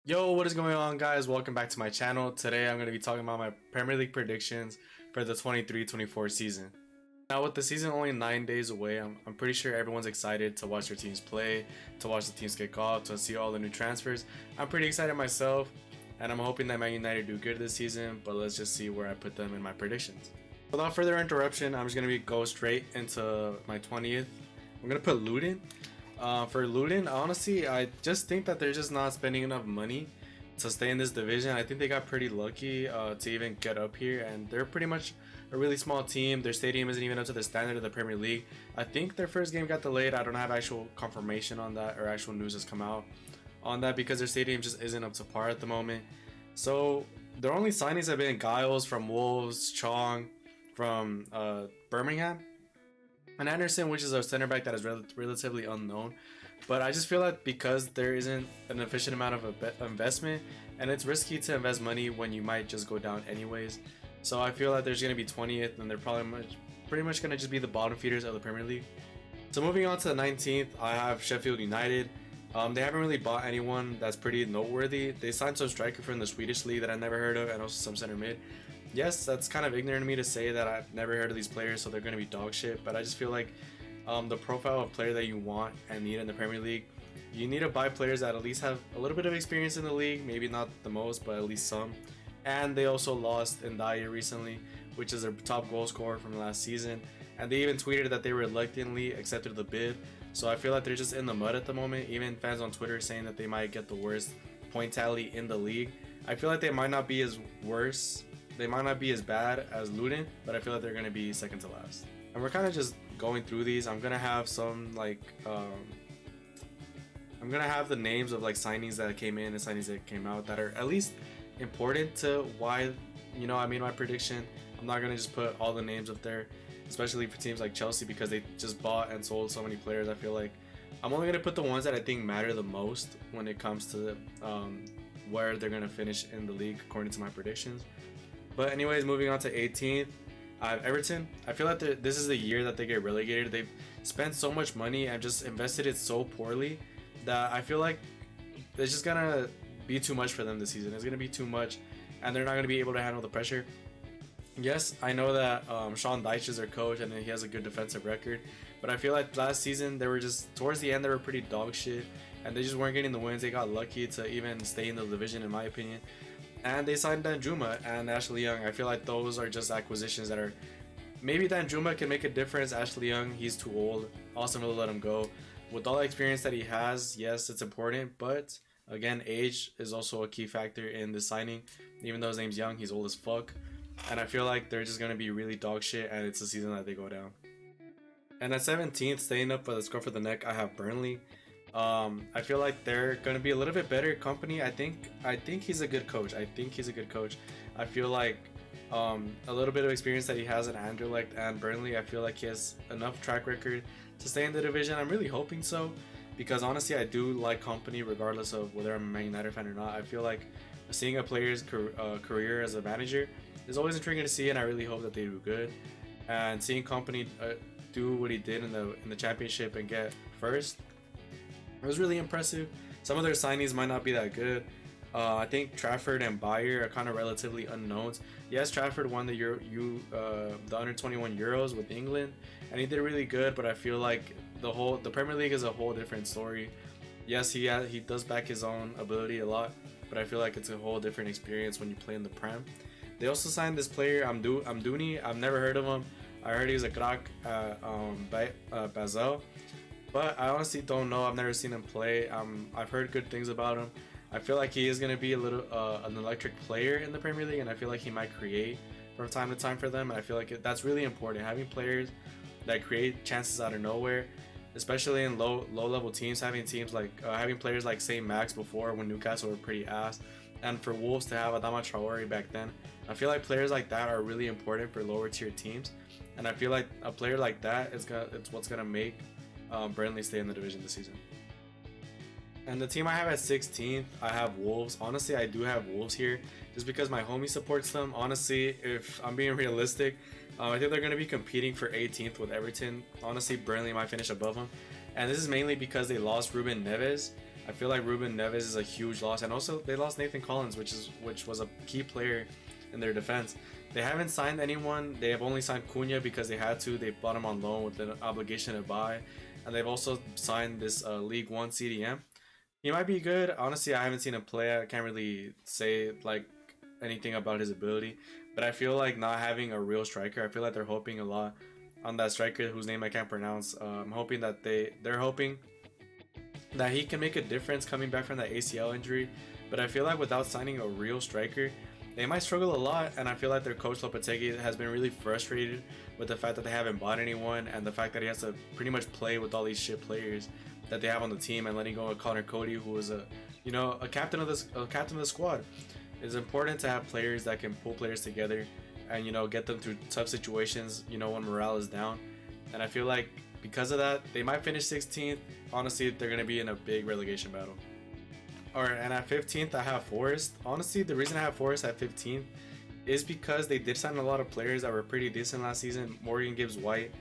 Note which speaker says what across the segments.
Speaker 1: Yo, what is going on, guys? Welcome back to my channel. Today I'm going to be talking about my Premier League predictions for the 23-24 season. Now, with the season only 9 days away, I'm pretty sure everyone's excited to watch their teams play, to watch the teams kick off, to see all the new transfers. I'm pretty excited myself, and I'm hoping that Man United do good this season, but let's just see where I put them in my predictions. Without further interruption, I'm just going to go straight into my 20th. I'm going to put Luton. For Luton, honestly, I just think that they're just not spending enough money to stay in this division. I think they got pretty lucky to even get up here, and they're pretty much a really small team. Their stadium isn't even up to the standard of the Premier League. I think their first game got delayed. I don't have actual confirmation on that, or actual news has come out on that, because their stadium just isn't up to par at the moment. So their only signings have been Giles from Wolves, Chong from Birmingham, and Anderson, which is a center back that is relatively unknown. But I just feel that because there isn't an efficient amount of investment, and it's risky to invest money when you might just go down anyways. So I feel that there's going to be 20th, and they're pretty much going to just be the bottom feeders of the Premier League. So moving on to the 19th, I have Sheffield United. They haven't really bought anyone that's pretty noteworthy. They signed some striker from the Swedish league that I never heard of, and also some center mid. Yes, that's kind of ignorant of me to say that I've never heard of these players, so they're going to be dog shit, but I just feel like the profile of player that you want and need in the Premier League, you need to buy players that at least have a little bit of experience in the league, maybe not the most, but at least some. And they also lost Ndiaye recently, which is their top goal scorer from last season, and they even tweeted that they reluctantly accepted the bid. So I feel like they're just in the mud at the moment. Even fans on Twitter saying that they might get the worst point tally in the league. I feel like they might not be as worse. They might not be as bad as Luton, but I feel like they're going to be second to last. And we're kind of just going through these. I'm going to have some I'm going to have the names of like signings that came in and signings that came out that are at least important to why, I made my prediction. I'm not going to just put all the names up there, especially for teams like Chelsea, because they just bought and sold so many players. I feel like I'm only going to put the ones that I think matter the most when it comes to where they're going to finish in the league according to my predictions. But anyways, moving on to 18th, I have Everton. I feel like this is the year that they get relegated. They've spent so much money and just invested it so poorly that I feel like it's just gonna be too much for them this season. It's gonna be too much, and they're not gonna be able to handle the pressure. Yes, I know that Sean Dyche is their coach and he has a good defensive record, but I feel like last season they were just, towards the end, they were pretty dog shit, and they just weren't getting the wins. They got lucky to even stay in the division, in my opinion. And they signed Danjuma and Ashley Young. I feel like those are just acquisitions that are, maybe Danjuma can make a difference. Ashley Young, he's too old. Austin Villa let him go. With all the experience that he has, yes, it's important, but again, age is also a key factor in the signing. Even though his name's Young, he's old as fuck. And I feel like they're just going to be really dog shit, and it's the season that they go down. And at 17th, staying up for the score for the neck, I have Burnley. I feel like they're going to be a little bit better company. I think he's a good coach. I feel like a little bit of experience that he has at Anderlecht and Burnley, I feel like he has enough track record to stay in the division. I'm really hoping so, because honestly I do like company regardless of whether I'm a Man United fan or not. I feel like seeing a player's career as a manager is always intriguing to see, and I really hope that they do good. And seeing company do what he did in the championship and get first, it was really impressive. Some of their signings might not be that good. I think Trafford and Bayer are kind of relatively unknowns. Yes, Trafford won the under 21 Euros with England, and he did really good. But I feel like the Premier League is a whole different story. Yes, he does back his own ability a lot, but I feel like it's a whole different experience when you play in the Prem. They also signed this player Amdouni. I've never heard of him. I heard he was a crack at Basel. But I honestly don't know. I've never seen him play. I've heard good things about him. I feel like he is going to be a little an electric player in the Premier League, and I feel like he might create from time to time for them. And I feel like that's really important, having players that create chances out of nowhere, especially in low level teams. Having players like St. Max before, when Newcastle were pretty ass, and for Wolves to have Adama Traore back then. I feel like players like that are really important for lower tier teams, and I feel like a player like that it's what's gonna make Burnley stay in the division this season. And the team I have at 16th, I have Wolves. Honestly, I do have Wolves here just because my homie supports them. Honestly, if I'm being realistic, I think they're going to be competing for 18th with Everton. Honestly, Burnley might finish above them. And this is mainly because they lost Ruben Neves. I feel like Ruben Neves is a huge loss, and also they lost Nathan Collins, which was a key player in their defense. They haven't signed anyone. They have only signed Cunha because they had to. They bought him on loan with an obligation to buy, and they've also signed this League One CDM. He might be good. Honestly, I haven't seen him play. I can't really say like anything about his ability, but I feel like not having a real striker, I feel like they're hoping a lot on that striker whose name I can't pronounce. I'm hoping that they're hoping that he can make a difference coming back from that ACL injury. But I feel like without signing a real striker, they might struggle a lot. And I feel like their coach Lopetegui has been really frustrated with the fact that they haven't bought anyone, and the fact that he has to pretty much play with all these shit players that they have on the team, and letting go of Connor Cody, who is a captain of the squad. It's important to have players that can pull players together and get them through tough situations, when morale is down. And I feel like because of that, they might finish 16th. Honestly, they're going to be in a big relegation battle. Alright, and at 15th I have Forest. Honestly, the reason I have Forest at 15th is because they did sign a lot of players that were pretty decent last season. Morgan Gibbs-White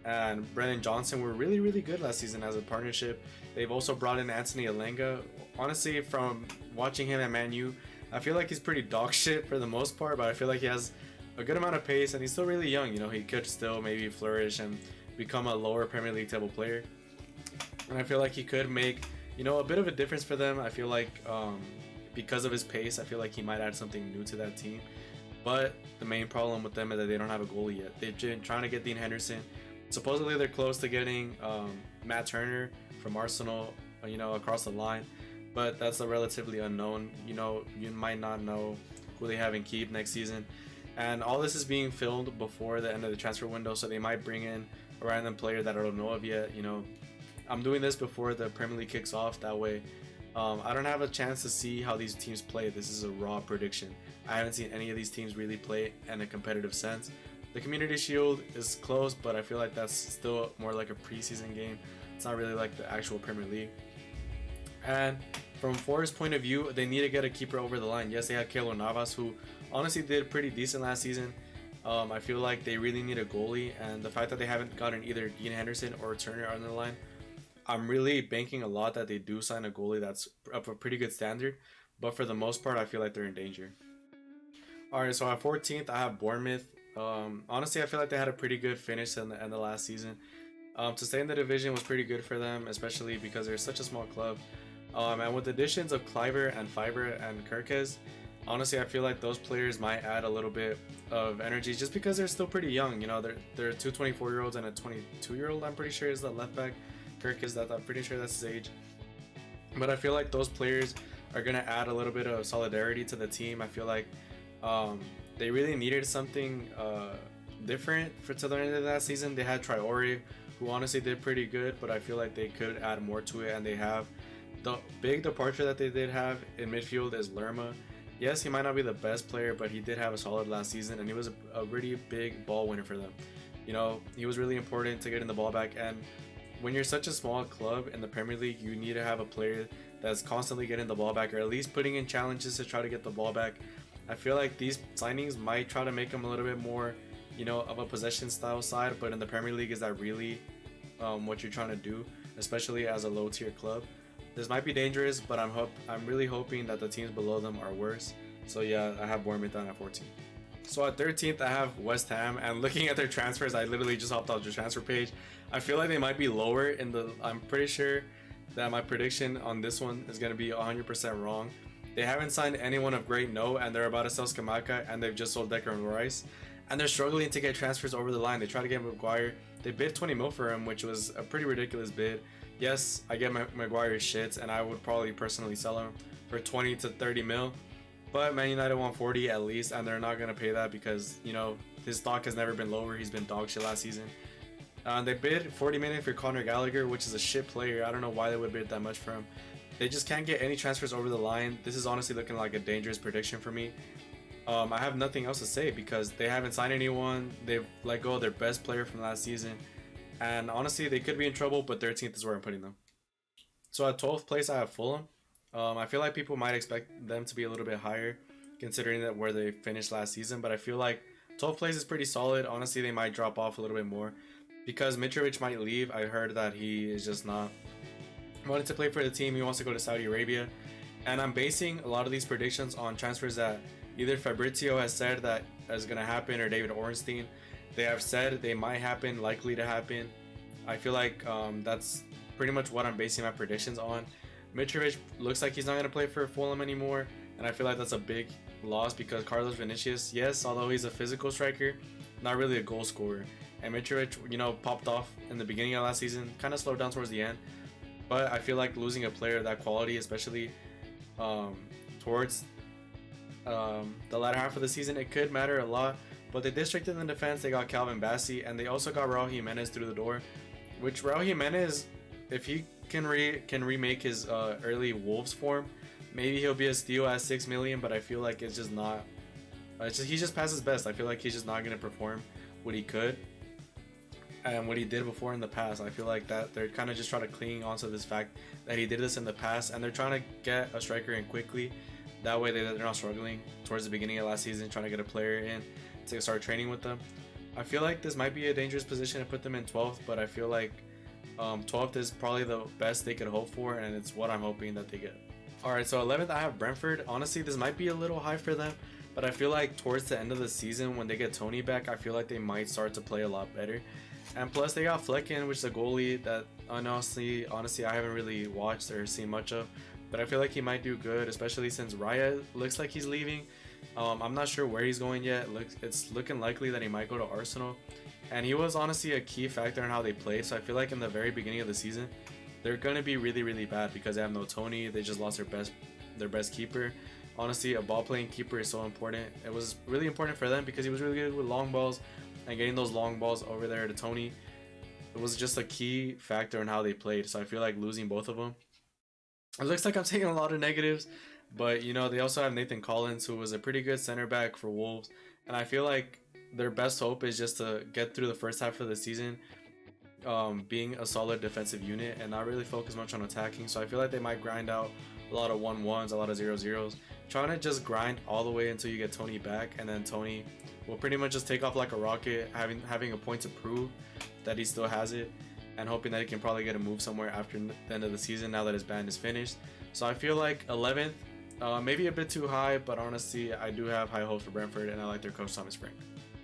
Speaker 1: and Brennan Johnson were really, really good last season as a partnership. They've also brought in Anthony Alenga. Honestly, from watching him at Man U, I feel like he's pretty dog shit for the most part, but I feel like he has a good amount of pace, and he's still really young. He could still maybe flourish and become a lower Premier League table player. And I feel like he could make, a bit of a difference for them. I feel like because of his pace, I feel like he might add something new to that team. But the main problem with them is that they don't have a goalie yet. They've been trying to get Dean Henderson. Supposedly they're close to getting Matt Turner from Arsenal, across the line. But that's a relatively unknown. You might not know who they have in keep next season. And all this is being filmed before the end of the transfer window, so they might bring in a random player that I don't know of yet. I'm doing this before the Premier League kicks off. That way, I don't have a chance to see how these teams play. This is a raw prediction. I haven't seen any of these teams really play in a competitive sense. The Community Shield is close, but I feel like that's still more like a preseason game. It's not really like the actual Premier League. And from Forest's point of view, they need to get a keeper over the line. Yes, they had Keylor Navas, who honestly did pretty decent last season. I feel like they really need a goalie, and the fact that they haven't gotten either Dean Henderson or Turner on the line, I'm really banking a lot that they do sign a goalie that's of a pretty good standard. But for the most part, I feel like they're in danger. Alright, so at 14th, I have Bournemouth. Honestly, I feel like they had a pretty good finish in the last season. To stay in the division was pretty good for them, especially because they're such a small club. And with the additions of Cliver and Fiber and Kirkes, honestly, I feel like those players might add a little bit of energy just because they're still pretty young. They're two 24-year-olds and a 22-year-old, I'm pretty sure, is the left back. Kirkes, I'm pretty sure that's his age. But I feel like those players are going to add a little bit of solidarity to the team. I feel like they really needed something different to the end of that season. They had Traore, who honestly did pretty good, but I feel like they could add more to it, and they have. The big departure that they did have in midfield is Lerma. Yes, he might not be the best player, but he did have a solid last season, and he was a really big ball winner for them. He was really important to getting the ball back, and when you're such a small club in the Premier League, you need to have a player that's constantly getting the ball back, or at least putting in challenges to try to get the ball back. I feel like these signings might try to make them a little bit more, of a possession style side, but in the Premier League, is that really what you're trying to do, especially as a low tier club? This might be dangerous, but I'm really hoping that the teams below them are worse. So yeah, I have Bournemouth down at 14. So at 13th, I have West Ham, and looking at their transfers, I literally just hopped off the transfer page. I feel like they might be lower in the. I'm pretty sure that my prediction on this one is going to be 100% wrong. They haven't signed anyone of great note, and they're about to sell Skamaka, and they've just sold Declan Rice, and they're struggling to get transfers over the line. They try to get Maguire. They bid 20 mil for him, which was a pretty ridiculous bid. Yes, I get Maguire shits, and I would probably personally sell him for 20 to 30 mil. But Man United want 40 at least, and they're not going to pay that because, his stock has never been lower. He's been dog shit last season. They bid 40 million for Conor Gallagher, which is a shit player. I don't know why they would bid that much for him. They just can't get any transfers over the line. This is honestly looking like a dangerous prediction for me. I have nothing else to say because they haven't signed anyone. They've let go of their best player from last season. And honestly, they could be in trouble, but 13th is where I'm putting them. So at 12th place, I have Fulham. I feel like people might expect them to be a little bit higher, considering that where they finished last season. But I feel like 12th place is pretty solid. Honestly, they might drop off a little bit more because Mitrovic might leave. I heard that he is just not wanted to play for the team. He wants to go to Saudi Arabia, and I'm basing a lot of these predictions on transfers that either Fabrizio has said that is going to happen, or David Ornstein. They have said they might happen, likely to happen. I feel like that's pretty much what I'm basing my predictions on. Mitrovic looks like he's not going to play for Fulham anymore, and I feel like that's a big loss because Carlos Vinicius, yes, although he's a physical striker, not really a goal scorer. And Mitrovic, popped off in the beginning of last season, kind of slowed down towards the end. But I feel like losing a player of that quality, especially towards the latter half of the season, it could matter a lot. But they did strengthen the defense. They got Calvin Bassey, and they also got Raul Jimenez through the door. Which Raul Jimenez, if he can remake his early Wolves form, maybe he'll be a steal at 6 million. But I feel like it's just not. He just passes best. I feel like he's just not gonna perform what he could and what he did before in the past. I feel like that they're kind of just trying to cling onto this fact that he did this in the past, and they're trying to get a striker in quickly. That way they're not struggling towards the beginning of last season trying to get a player in to start training with them. I feel like this might be a dangerous position to put them in 12th, but I feel like 12th is probably the best they could hope for, and it's what I'm hoping that they get. Alright, so 11th I have Brentford. Honestly, this might be a little high for them, but I feel like towards the end of the season when they get Tony back, I feel like they might start to play a lot better. And plus they got Flecken, which is a goalie that honestly I haven't really watched or seen much of, but I feel like he might do good, especially since Raya looks like he's leaving. I'm not sure where he's going yet. It's looking likely that he might go to Arsenal, and he was honestly a key factor in how they play. So I feel like in the very beginning of the season they're gonna be really, really bad because they have no Tony. They just lost their best keeper. Honestly, a ball playing keeper is so important. It was really important for them because he was really good with long balls, and getting those long balls over there to Tony, it was just a key factor in how they played. So I feel like losing both of them, it looks like I'm taking a lot of negatives, but they also have Nathan Collins, who was a pretty good center back for Wolves, and I feel like their best hope is just to get through the first half of the season being a solid defensive unit and not really focus much on attacking. So I feel like they might grind out a lot of 1-1s, a lot of 0-0s, trying to just grind all the way until you get Tony back, and then Tony will pretty much just take off like a rocket, having a point to prove that he still has it, and hoping that he can probably get a move somewhere after the end of the season now that his ban is finished. So I feel like 11th, maybe a bit too high, but honestly I do have high hopes for Brentford, and I like their coach Thomas Frank.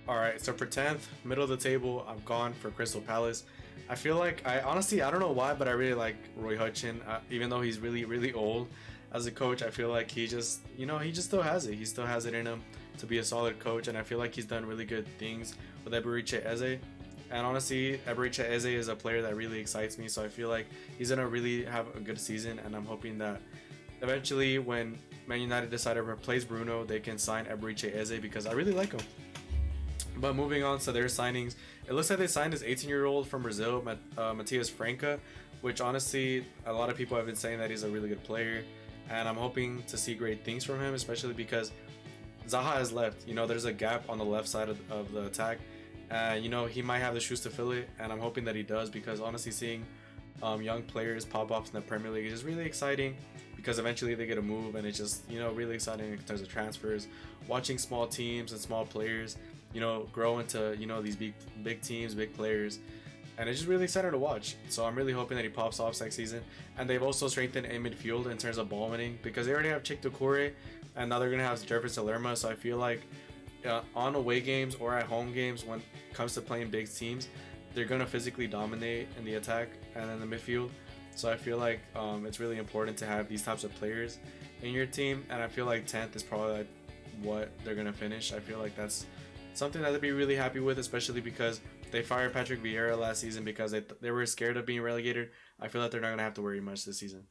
Speaker 1: Alright, so for 10th, middle of the table, I've gone for Crystal Palace. I feel like, I don't know why, but I really like Roy Hutchin. Even though he's really, really old as a coach, I feel like he just still has it. He still has it in him to be a solid coach, and I feel like he's done really good things with Eberechi Eze. And honestly, Eberechi Eze is a player that really excites me, so I feel like he's going to really have a good season, and I'm hoping that eventually when Man United decide to replace Bruno, they can sign Eberechi Eze because I really like him. But moving on to their signings, it looks like they signed this 18-year-old from Brazil, Matias Franca, which honestly, a lot of people have been saying that he's a really good player, and I'm hoping to see great things from him, especially because Zaha has left. There's a gap on the left side of the attack, and he might have the shoes to fill it, and I'm hoping that he does, because honestly, seeing young players pop off in the Premier League is just really exciting, because eventually they get a move, and it's just really exciting in terms of transfers, watching small teams and small players grow into these big teams, big players, and it's just really exciting to watch. So I'm really hoping that he pops off next season. And they've also strengthened in midfield in terms of ball winning, because they already have Chick Doucouré, and now they're gonna have Jefferson Lerma. So I feel like on away games or at home games, when it comes to playing big teams, they're gonna physically dominate in the attack and in the midfield. So I feel like it's really important to have these types of players in your team, and I feel like 10th is probably like what they're gonna finish. I feel like that's something that they'd be really happy with, especially because they fired Patrick Vieira last season because they were scared of being relegated. I feel like they're not going to have to worry much this season.